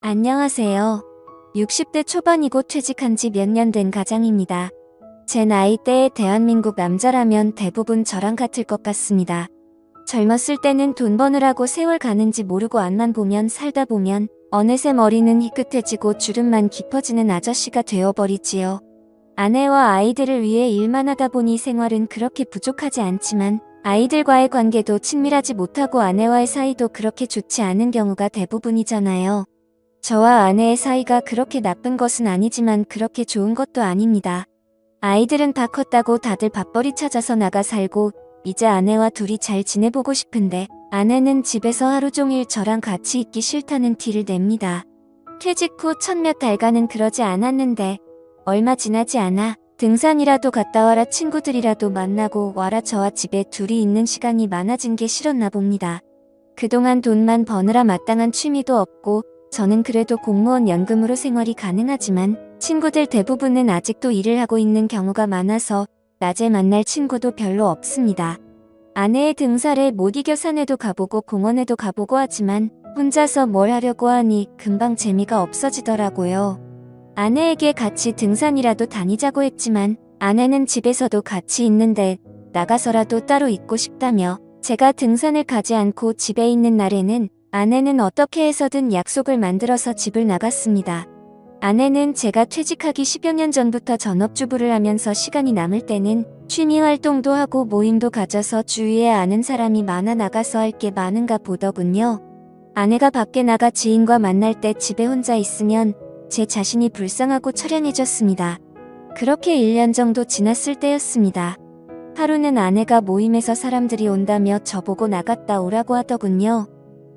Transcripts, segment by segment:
안녕하세요. 60대 초반이고 퇴직한 지 몇 년 된 가장입니다. 제 나이대의 대한민국 남자라면 대부분 저랑 같을 것 같습니다. 젊었을 때는 돈 버느라고 세월 가는지 모르고 앞만 보면 살다 보면 어느새 머리는 희끗해지고 주름만 깊어지는 아저씨가 되어버리지요. 아내와 아이들을 위해 일만 하다 보니 생활은 그렇게 부족하지 않지만 아이들과의 관계도 친밀하지 못하고 아내와의 사이도 그렇게 좋지 않은 경우가 대부분이잖아요. 저와 아내의 사이가 그렇게 나쁜 것은 아니지만 그렇게 좋은 것도 아닙니다. 아이들은 다 컸다고 다들 밥벌이 찾아서 나가 살고 이제 아내와 둘이 잘 지내보고 싶은데 아내는 집에서 하루 종일 저랑 같이 있기 싫다는 티를 냅니다. 퇴직 후 첫 몇 달간은 그러지 않았는데 얼마 지나지 않아 등산이라도 갔다 와라 친구들이라도 만나고 와라 저와 집에 둘이 있는 시간이 많아진 게 싫었나 봅니다. 그동안 돈만 버느라 마땅한 취미도 없고 저는 그래도 공무원 연금으로 생활이 가능하지만 친구들 대부분은 아직도 일을 하고 있는 경우가 많아서 낮에 만날 친구도 별로 없습니다. 아내의 등살에 못 이겨 산에도 가보고 공원에도 가보고 하지만 혼자서 뭘 하려고 하니 금방 재미가 없어지더라고요. 아내에게 같이 등산이라도 다니자고 했지만 아내는 집에서도 같이 있는데 나가서라도 따로 있고 싶다며 제가 등산을 가지 않고 집에 있는 날에는 아내는 어떻게 해서든 약속을 만들어서 집을 나갔습니다. 아내는 제가 퇴직하기 10여 년 전부터 전업주부를 하면서 시간이 남을 때는 취미 활동도 하고 모임도 가져서 주위에 아는 사람이 많아 나가서 할 게 많은가 보더군요. 아내가 밖에 나가 지인과 만날 때 집에 혼자 있으면 제 자신이 불쌍하고 처량해졌습니다. 그렇게 1년 정도 지났을 때였습니다. 하루는 아내가 모임에서 사람들이 온다며 저보고 나갔다 오라고 하더군요.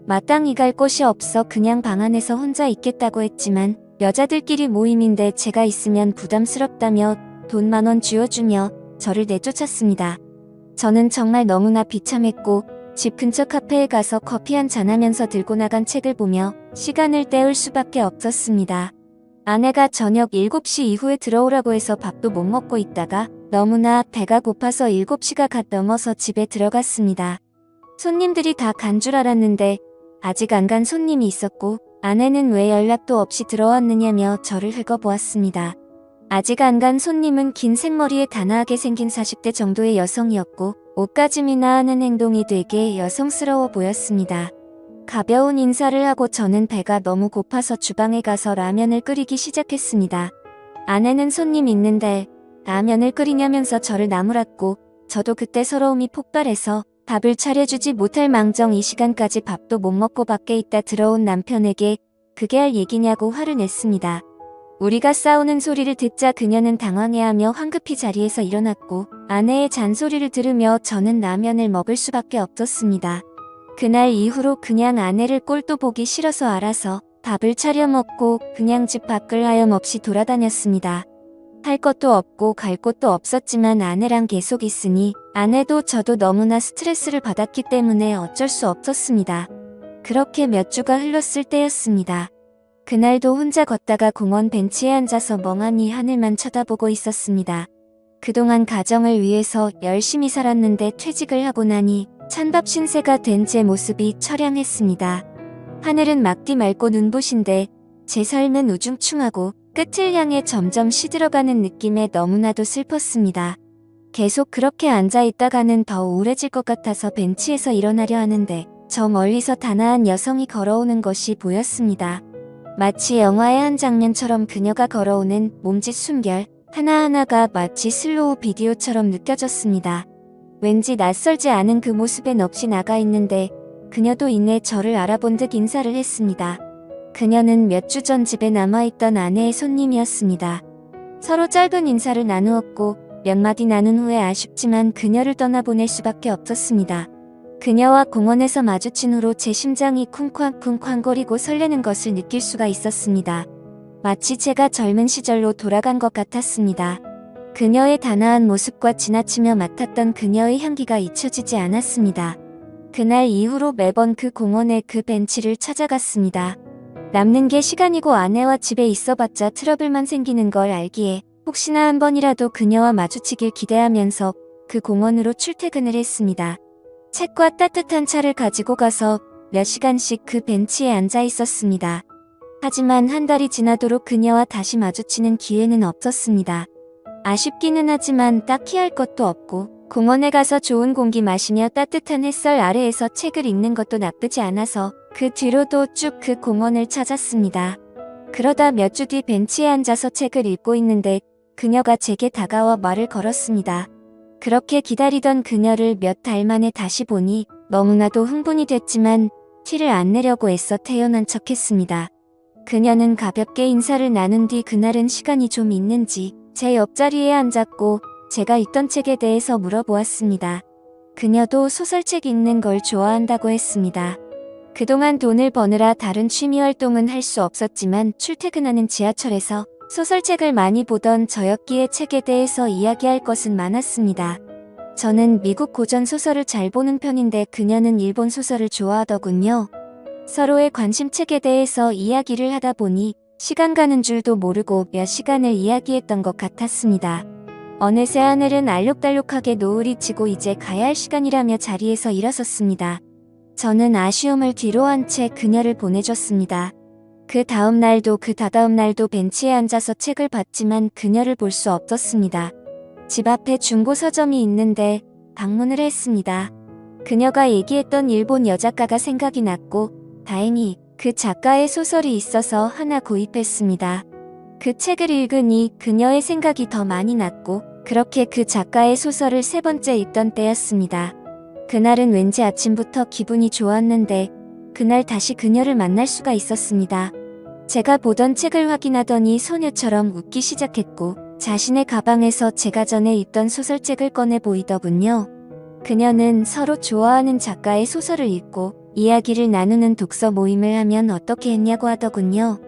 마땅히 갈 곳이 없어 그냥 방 안에서 혼자 있겠다고 했지만 여자들끼리 모임인데 제가 있으면 부담스럽다며 돈 10,000원 쥐어주며 저를 내쫓았습니다. 저는 정말 너무나 비참했고 집 근처 카페에 가서 커피 한잔 하면서 들고 나간 책을 보며 시간을 때울 수밖에 없었습니다. 아내가 저녁 7시 이후에 들어오라고 해서 밥도 못 먹고 있다가 너무나 배가 고파서 7시가 갓 넘어서 집에 들어갔습니다. 손님들이 다 간 줄 알았는데 아직 안 간 손님이 있었고 아내는 왜 연락도 없이 들어왔느냐며 저를 긁어보았습니다. 아직 안 간 손님은 긴 생머리에 단아하게 생긴 40대 정도의 여성이었고 옷가짐이나 하는 행동이 되게 여성스러워 보였습니다. 가벼운 인사를 하고 저는 배가 너무 고파서 주방에 가서 라면을 끓이기 시작했습니다. 아내는 손님 있는데 라면을 끓이냐면서 저를 나무랐고 저도 그때 서러움이 폭발해서 밥을 차려주지 못할 망정 이 시간까지 밥도 못 먹고 밖에 있다 들어온 남편에게 그게 할 얘기냐고 화를 냈습니다. 우리가 싸우는 소리를 듣자 그녀는 당황해하며 황급히 자리에서 일어났고 아내의 잔소리를 들으며 저는 라면을 먹을 수밖에 없었습니다. 그날 이후로 그냥 아내를 꼴도 보기 싫어서 알아서 밥을 차려 먹고 그냥 집 밖을 하염없이 돌아다녔습니다. 할 것도 없고 갈 곳도 없었지만 아내랑 계속 있으니 아내도 저도 너무나 스트레스를 받았기 때문에 어쩔 수 없었습니다. 그렇게 몇 주가 흘렀을 때였습니다. 그날도 혼자 걷다가 공원 벤치에 앉아서 멍하니 하늘만 쳐다보고 있었습니다. 그동안 가정을 위해서 열심히 살았는데 퇴직을 하고 나니 찬밥 신세가 된 제 모습이 처량했습니다. 하늘은 막디 맑고 눈부신데 제 삶은 우중충하고 끝을 향해 점점 시들어가는 느낌에 너무나도 슬펐습니다. 계속 그렇게 앉아있다가는 더 우울해질 것 같아서 벤치에서 일어나려 하는데 저 멀리서 단아한 여성이 걸어오는 것이 보였습니다. 마치 영화의 한 장면처럼 그녀가 걸어오는 몸짓 숨결 하나하나가 마치 슬로우 비디오처럼 느껴졌습니다. 왠지 낯설지 않은 그 모습에 넋이 나가 있는데 그녀도 이내 저를 알아본 듯 인사를 했습니다. 그녀는 몇 주 전 집에 남아있던 아내의 손님이었습니다. 서로 짧은 인사를 나누었고 몇 마디 나눈 후에 아쉽지만 그녀를 떠나보낼 수밖에 없었습니다. 그녀와 공원에서 마주친 후로 제 심장이 쿵쾅쿵쾅거리고 설레는 것을 느낄 수가 있었습니다. 마치 제가 젊은 시절로 돌아간 것 같았습니다. 그녀의 단아한 모습과 지나치며 맡았던 그녀의 향기가 잊혀지지 않았습니다. 그날 이후로 매번 그 공원의 그 벤치를 찾아갔습니다. 남는 게 시간이고 아내와 집에 있어봤자 트러블만 생기는 걸 알기에 혹시나 한 번이라도 그녀와 마주치길 기대하면서 그 공원으로 출퇴근을 했습니다. 책과 따뜻한 차를 가지고 가서 몇 시간씩 그 벤치에 앉아 있었습니다. 하지만 한 달이 지나도록 그녀와 다시 마주치는 기회는 없었습니다. 아쉽기는 하지만 딱히 할 것도 없고 공원에 가서 좋은 공기 마시며 따뜻한 햇살 아래에서 책을 읽는 것도 나쁘지 않아서 그 뒤로도 쭉 그 공원을 찾았습니다. 그러다 몇 주 뒤 벤치에 앉아서 책을 읽고 있는데 그녀가 제게 다가와 말을 걸었습니다. 그렇게 기다리던 그녀를 몇 달 만에 다시 보니 너무나도 흥분이 됐지만 티를 안 내려고 애써 태연한 척했습니다. 그녀는 가볍게 인사를 나눈 뒤 그날은 시간이 좀 있는지 제 옆자리에 앉았고 제가 읽던 책에 대해서 물어보았습니다. 그녀도 소설책 읽는 걸 좋아한다고 했습니다. 그동안 돈을 버느라 다른 취미 활동은 할 수 없었지만 출퇴근하는 지하철에서 소설책을 많이 보던 저였기에 책에 대해서 이야기할 것은 많았습니다. 저는 미국 고전 소설을 잘 보는 편인데 그녀는 일본 소설을 좋아하더군요. 서로의 관심책에 대해서 이야기를 하다 보니 시간 가는 줄도 모르고 몇 시간을 이야기했던 것 같았습니다. 어느새 하늘은 알록달록하게 노을이 지고 이제 가야 할 시간이라며 자리에서 일어섰습니다. 저는 아쉬움을 뒤로한 채 그녀를 보내줬습니다. 그 다음 날도 그 다다음 날도 벤치에 앉아서 책을 봤지만 그녀를 볼 수 없었습니다. 집 앞에 중고 서점이 있는데 방문을 했습니다. 그녀가 얘기했던 일본 여작가가 생각이 났고 다행히 그 작가의 소설이 있어서 하나 구입했습니다. 그 책을 읽으니 그녀의 생각이 더 많이 났고 그렇게 그 작가의 소설을 3번째 읽던 때였습니다. 그날은 왠지 아침부터 기분이 좋았는데 그날 다시 그녀를 만날 수가 있었습니다. 제가 보던 책을 확인하더니 소녀처럼 웃기 시작했고 자신의 가방에서 제가 전에 읽던 소설책을 꺼내 보이더군요. 그녀는 서로 좋아하는 작가의 소설을 읽고 이야기를 나누는 독서 모임을 하면 어떻게 했냐고 하더군요.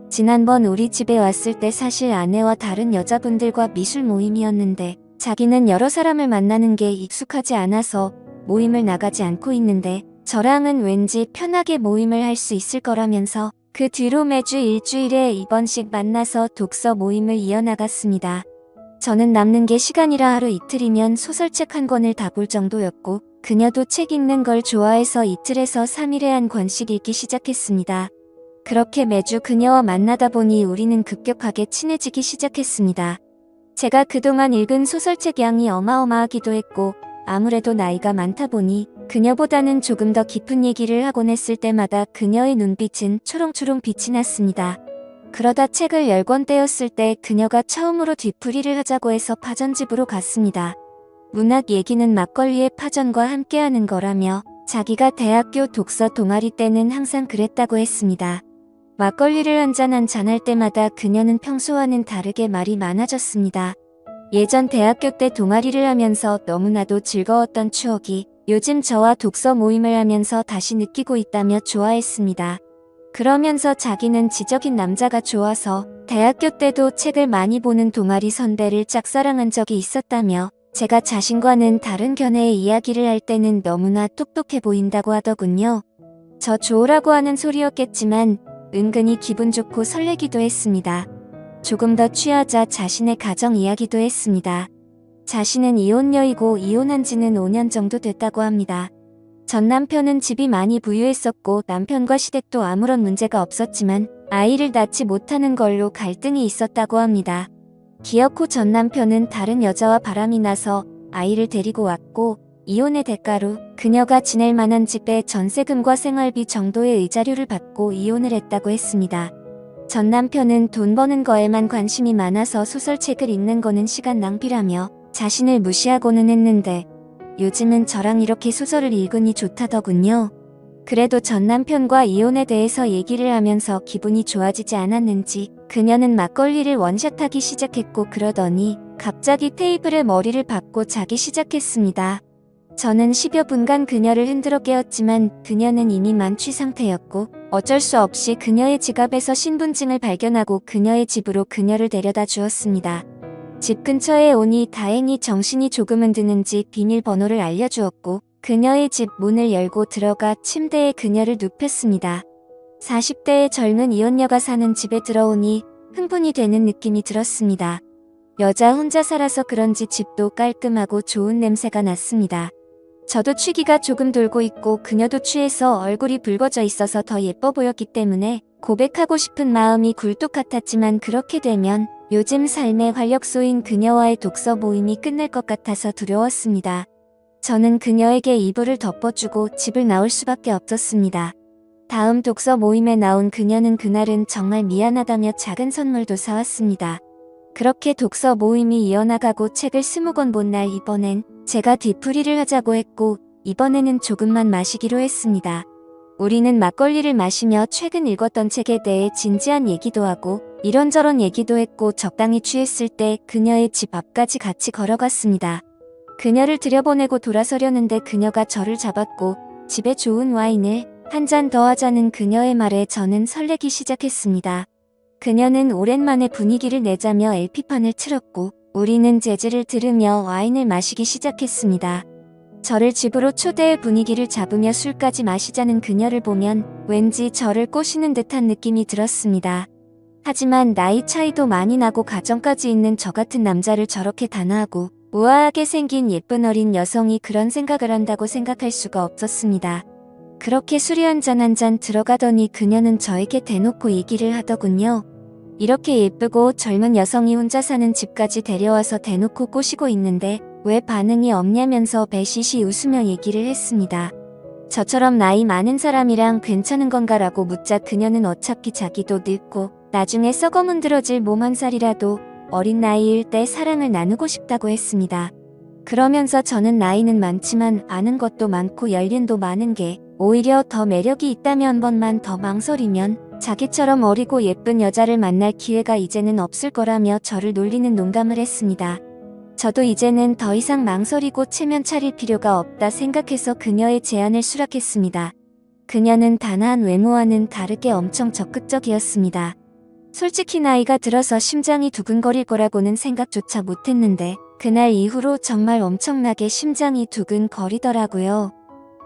지난번 우리 집에 왔을 때 사실 아내와 다른 여자분들과 미술 모임이었는데 자기는 여러 사람을 만나는 게 익숙하지 않아서 모임을 나가지 않고 있는데 저랑은 왠지 편하게 모임을 할 수 있을 거라면서 그 뒤로 매주 일주일에 2번씩 만나서 독서 모임을 이어나갔습니다. 저는 남는 게 시간이라 하루 이틀이면 소설책 한 권을 다 볼 정도였고 그녀도 책 읽는 걸 좋아해서 이틀에서 3일에 한 권씩 읽기 시작했습니다. 그렇게 매주 그녀와 만나다 보니 우리는 급격하게 친해지기 시작했습니다. 제가 그동안 읽은 소설책 양이 어마어마하기도 했고 아무래도 나이가 많다 보니 그녀보다는 조금 더 깊은 얘기를 하곤 했을 때마다 그녀의 눈빛은 초롱초롱 빛이 났습니다. 그러다 책을 10권 떼었을 때 그녀가 처음으로 뒤풀이를 하자고 해서 파전집으로 갔습니다. 문학 얘기는 막걸리의 파전과 함께하는 거라며 자기가 대학교 독서 동아리 때는 항상 그랬다고 했습니다. 막걸리를 한잔 할 때마다 그녀는 평소와는 다르게 말이 많아졌습니다. 예전 대학교 때 동아리를 하면서 너무나도 즐거웠던 추억이 요즘 저와 독서 모임을 하면서 다시 느끼고 있다며 좋아했습니다. 그러면서 자기는 지적인 남자가 좋아서 대학교 때도 책을 많이 보는 동아리 선배를 짝사랑한 적이 있었다며 제가 자신과는 다른 견해의 이야기를 할 때는 너무나 똑똑해 보인다고 하더군요. 저 좋으라고 하는 소리였겠지만 은근히 기분 좋고 설레기도 했습니다. 조금 더 취하자 자신의 가정 이야기도 했습니다. 자신은 이혼녀이고 이혼한 지는 5년 정도 됐다고 합니다. 전 남편은 집이 많이 부유했었고 남편과 시댁도 아무런 문제가 없었지만 아이를 낳지 못하는 걸로 갈등이 있었다고 합니다. 기어 후 전 남편은 다른 여자와 바람이 나서 아이를 데리고 왔고 이혼의 대가로 그녀가 지낼 만한 집에 전세금과 생활비 정도의 의자료를 받고 이혼을 했다고 했습니다. 전 남편은 돈 버는 거에만 관심이 많아서 소설책을 읽는 거는 시간 낭비라며 자신을 무시하고는 했는데 요즘은 저랑 이렇게 소설을 읽으니 좋다더군요. 그래도 전 남편과 이혼에 대해서 얘기를 하면서 기분이 좋아지지 않았는지 그녀는 막걸리를 원샷하기 시작했고 그러더니 갑자기 테이블에 머리를 박고 자기 시작했습니다. 저는 10여 분간 그녀를 흔들어 깨웠지만 그녀는 이미 만취 상태였고 어쩔 수 없이 그녀의 지갑에서 신분증을 발견하고 그녀의 집으로 그녀를 데려다 주었습니다. 집 근처에 오니 다행히 정신이 조금은 드는지 비밀번호를 알려주었고 그녀의 집 문을 열고 들어가 침대에 그녀를 눕혔습니다. 40대의 젊은 이혼녀가 사는 집에 들어오니 흥분이 되는 느낌이 들었습니다. 여자 혼자 살아서 그런지 집도 깔끔하고 좋은 냄새가 났습니다. 저도 취기가 조금 돌고 있고 그녀도 취해서 얼굴이 붉어져 있어서 더 예뻐 보였기 때문에 고백하고 싶은 마음이 굴뚝 같았지만 그렇게 되면 요즘 삶의 활력소인 그녀와의 독서 모임이 끝날 것 같아서 두려웠습니다. 저는 그녀에게 이불을 덮어주고 집을 나올 수밖에 없었습니다. 다음 독서 모임에 나온 그녀는 그날은 정말 미안하다며 작은 선물도 사왔습니다. 그렇게 독서 모임이 이어나가고 책을 20권 본 날 이번엔 제가 뒤풀이를 하자고 했고 이번에는 조금만 마시기로 했습니다. 우리는 막걸리를 마시며 최근 읽었던 책에 대해 진지한 얘기도 하고 이런저런 얘기도 했고 적당히 취했을 때 그녀의 집 앞까지 같이 걸어갔습니다. 그녀를 들여보내고 돌아서려는데 그녀가 저를 잡았고 집에 좋은 와인을 한 잔 더 하자는 그녀의 말에 저는 설레기 시작했습니다. 그녀는 오랜만에 분위기를 내자며 LP판을 틀었고 우리는 재즈를 들으며 와인을 마시기 시작했습니다. 저를 집으로 초대해 분위기를 잡으며 술까지 마시자는 그녀를 보면 왠지 저를 꼬시는 듯한 느낌이 들었습니다. 하지만 나이 차이도 많이 나고 가정까지 있는 저 같은 남자를 저렇게 단아하고 우아하게 생긴 예쁜 어린 여성이 그런 생각을 한다고 생각할 수가 없었습니다. 그렇게 술이 한 잔 들어가더니 그녀는 저에게 대놓고 얘기를 하더군요. 이렇게 예쁘고 젊은 여성이 혼자 사는 집까지 데려와서 대놓고 꼬시고 있는데 왜 반응이 없냐면서 배시시 웃으며 얘기를 했습니다. 저처럼 나이 많은 사람이랑 괜찮은 건가라고 묻자 그녀는 어차피 자기도 늙고 나중에 썩어 문드러질 몸 한 살이라도 어린 나이일 때 사랑을 나누고 싶다고 했습니다. 그러면서 저는 나이는 많지만 아는 것도 많고 연륜도 많은 게 오히려 더 매력이 있다며 한 번만 더 망설이면 자기처럼 어리고 예쁜 여자를 만날 기회가 이제는 없을 거라며 저를 놀리는 농담을 했습니다. 저도 이제는 더 이상 망설이고 체면 차릴 필요가 없다 생각해서 그녀의 제안을 수락했습니다. 그녀는 단아한 외모와는 다르게 엄청 적극적이었습니다. 솔직히 나이가 들어서 심장이 두근거릴 거라고는 생각조차 못했는데 그날 이후로 정말 엄청나게 심장이 두근거리더라고요.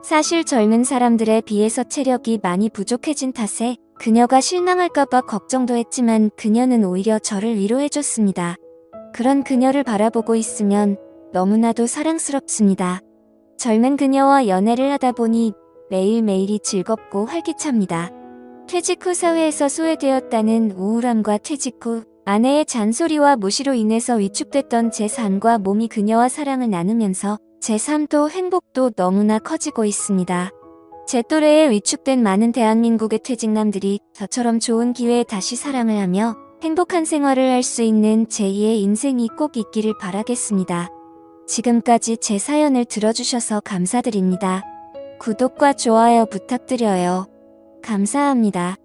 사실 젊은 사람들에 비해서 체력이 많이 부족해진 탓에 그녀가 실망할까봐 걱정도 했지만 그녀는 오히려 저를 위로해줬습니다. 그런 그녀를 바라보고 있으면 너무나도 사랑스럽습니다. 젊은 그녀와 연애를 하다 보니 매일매일이 즐겁고 활기찹니다. 퇴직 후 사회에서 소외되었다는 우울함과 퇴직 후 아내의 잔소리와 무시로 인해서 위축됐던 제 삶과 몸이 그녀와 사랑을 나누면서 제 삶도 행복도 너무나 커지고 있습니다. 제 또래에 위축된 많은 대한민국의 퇴직남들이 저처럼 좋은 기회에 다시 사랑을 하며 행복한 생활을 할 수 있는 제2의 인생이 꼭 있기를 바라겠습니다. 지금까지 제 사연을 들어주셔서 감사드립니다. 구독과 좋아요 부탁드려요. 감사합니다.